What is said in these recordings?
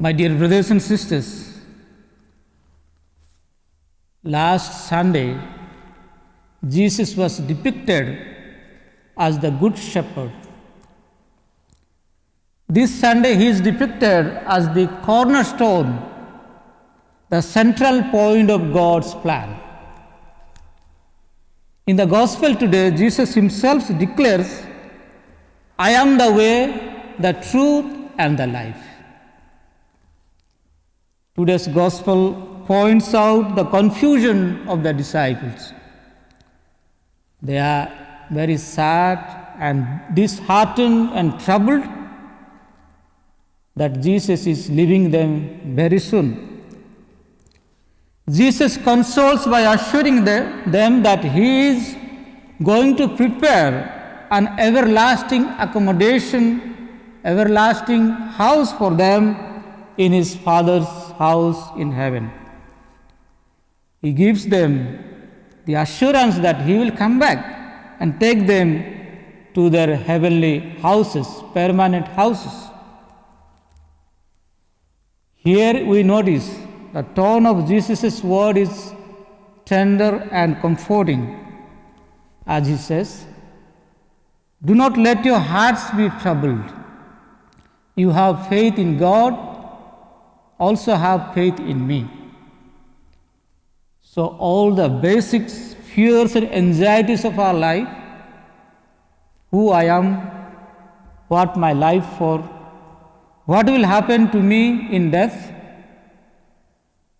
My dear brothers and sisters, last Sunday, Jesus was depicted as the Good Shepherd. This Sunday, he is depicted as the cornerstone, the central point of God's plan. In the Gospel today, Jesus himself declares, I am the way, the truth, and the life. Today's Gospel points out the confusion of the disciples. They are very sad and disheartened and troubled that Jesus is leaving them very soon. Jesus consoles by assuring them that he is going to prepare an everlasting accommodation, everlasting house for them in his Father's house in heaven. He gives them the assurance that he will come back and take them to their heavenly houses, permanent houses. Here we notice the tone of Jesus' word is tender and comforting, as he says, do not let your hearts be troubled. You have faith in God, also have faith in me. So all the basics, fears and anxieties of our life, who I am, what my life for, what will happen to me in death,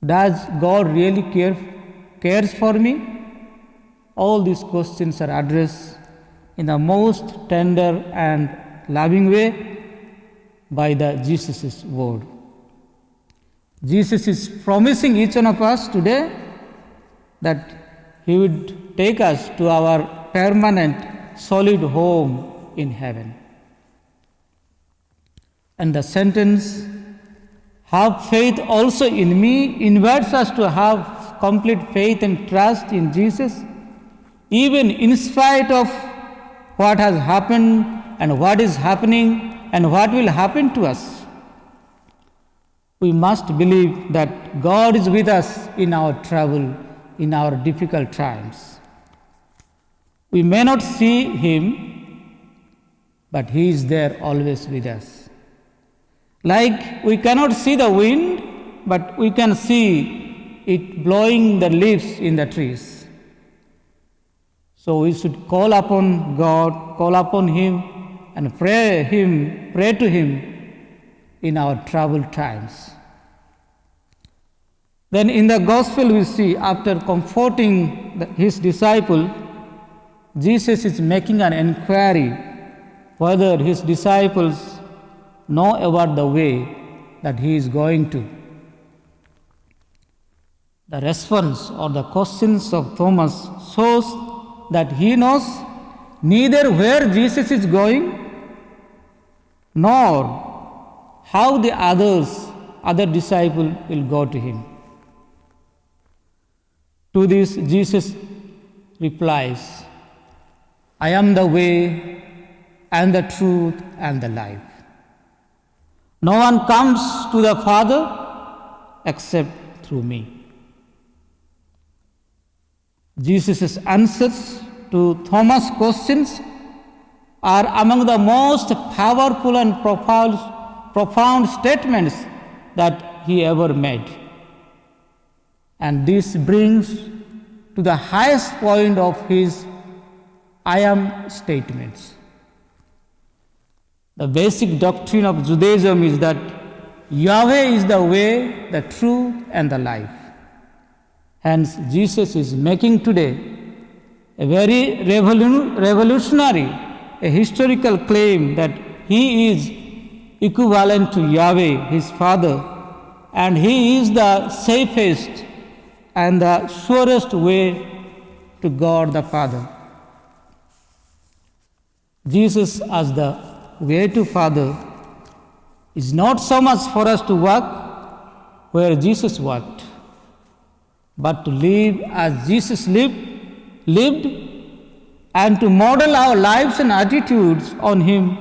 does God really cares for me? All these questions are addressed in the most tender and loving way by the Jesus' word. Jesus is promising each one of us today that he would take us to our permanent, solid home in heaven. And the sentence, have faith also in me, invites us to have complete faith and trust in Jesus, even in spite of what has happened and what is happening and what will happen to us. We must believe that God is with us in our travel, in our difficult times. We may not see him, but he is there always with us. Like we cannot see the wind, but we can see it blowing the leaves in the trees. So we should call upon God, call upon him, and pray to him in our troubled times. Then in the Gospel we see, after comforting his disciple, Jesus is making an inquiry whether his disciples know about the way that he is going to. The response or the questions of Thomas shows that he knows neither where Jesus is going nor how the other disciple will go to him. To this Jesus replies, I am the way and the truth and the life. No one comes to the Father except through me. Jesus' answers to Thomas' questions are among the most powerful and profound statements that he ever made. And this brings to the highest point of his I am statements. The basic doctrine of Judaism is that Yahweh is the way, the truth, and the life. Hence, Jesus is making today a very revolutionary, a historical claim that he is equivalent to Yahweh, his Father, and he is the safest and the surest way to God the Father. Jesus as the way to Father is not so much for us to walk where Jesus walked, but to live as Jesus lived, and to model our lives and attitudes on him,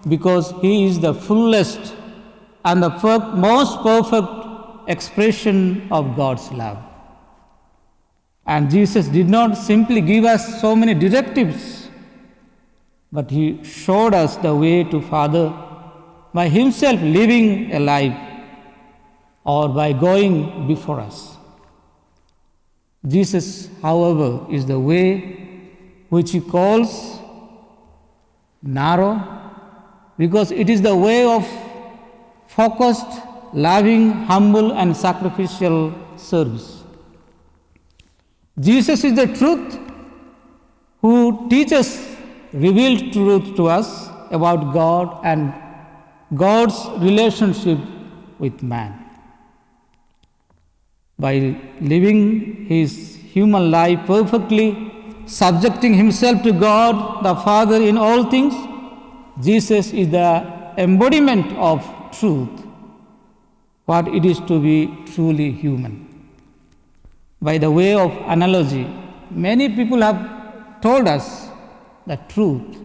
because he is the fullest and the most perfect expression of God's love. And Jesus did not simply give us so many directives, but he showed us the way to Father by himself living a life or by going before us. Jesus, however, is the way which he calls narrow, because it is the way of focused, loving, humble, and sacrificial service. Jesus is the truth who teaches revealed truth to us about God and God's relationship with man. By living his human life perfectly, subjecting himself to God the Father in all things, Jesus is the embodiment of truth, what it is to be truly human. By the way of analogy, many people have told us the truth.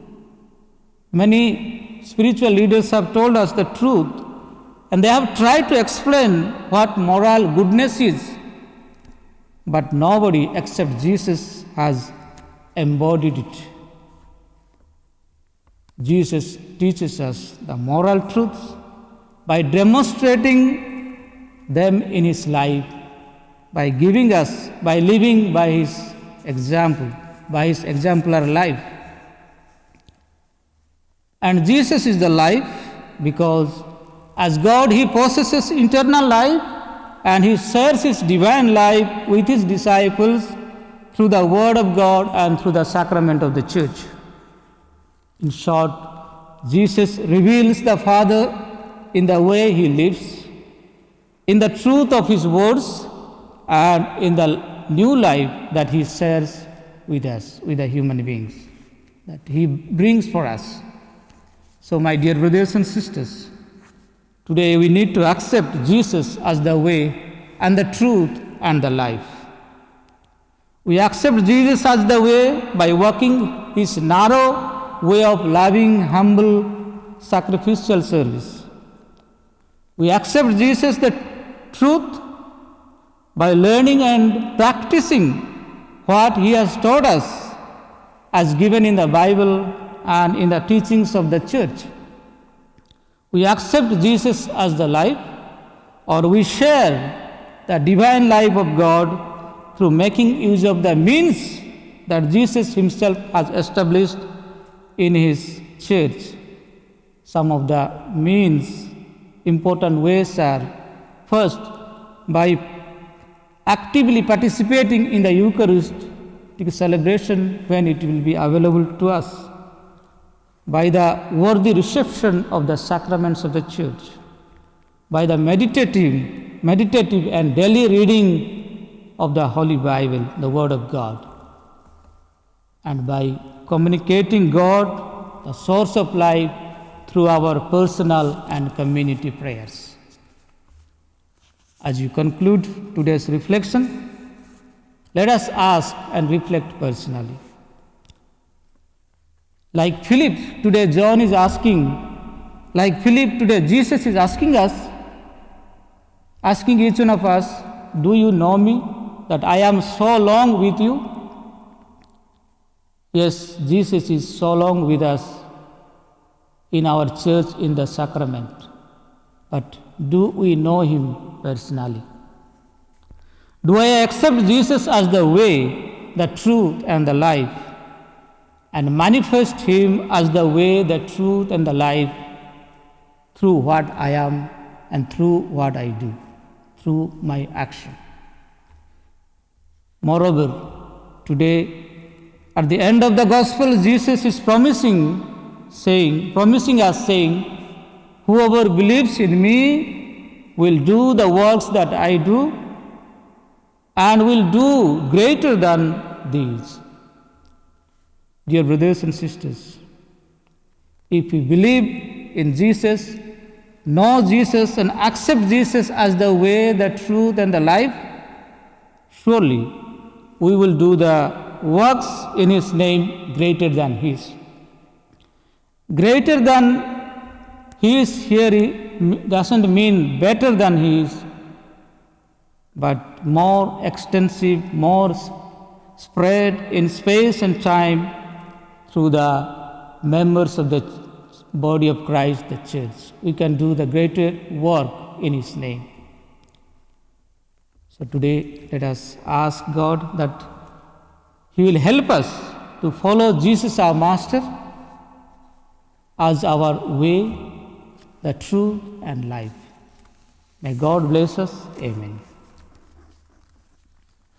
Many spiritual leaders have told us the truth, and they have tried to explain what moral goodness is, but nobody except Jesus has embodied it. Jesus teaches us the moral truths by demonstrating them in his life, by giving us, by living by his example, by his exemplary life. And Jesus is the life because as God he possesses eternal life and he shares his divine life with his disciples through the word of God and through the sacrament of the church. In short, Jesus reveals the Father in the way he lives, in the truth of his words, and in the new life that he shares with us, with the human beings, that he brings for us. So, my dear brothers and sisters, today we need to accept Jesus as the way and the truth and the life. We accept Jesus as the way by walking his narrow way of loving, humble, sacrificial service. We accept Jesus the truth by learning and practicing what he has taught us as given in the Bible and in the teachings of the church. We accept Jesus as the life, or we share the divine life of God through making use of the means that Jesus himself has established in his church. Some of the means, important ways are: first, by actively participating in the Eucharistic celebration when it will be available to us, by the worthy reception of the sacraments of the church, by the meditative and daily reading of the Holy Bible, the Word of God, and by communicating God, the source of life, through our personal and community prayers. As you conclude today's reflection, let us ask and reflect personally. Like Philip, today John is asking, like Philip, today Jesus is asking us, asking each one of us, do you know me, that I am so long with you? Yes, Jesus is so long with us in our church in the sacrament, but do we know him personally? Do I accept Jesus as the way, the truth, and the life, and manifest him as the way, the truth, and the life through what I am and through what I do, through my action? Moreover, today, at the end of the gospel, Jesus is promising us, saying, whoever believes in me will do the works that I do and will do greater than these. Dear brothers and sisters, if we believe in Jesus, know Jesus, and accept Jesus as the way, the truth, and the life, surely we will do the works in his name greater than his. Greater than he is here doesn't mean better than he is, but more extensive, more spread in space and time through the members of the body of Christ, the church. We can do the greater work in his name. So today, let us ask God that he will help us to follow Jesus, our Master, as our way, the truth, and life. May God bless us. Amen.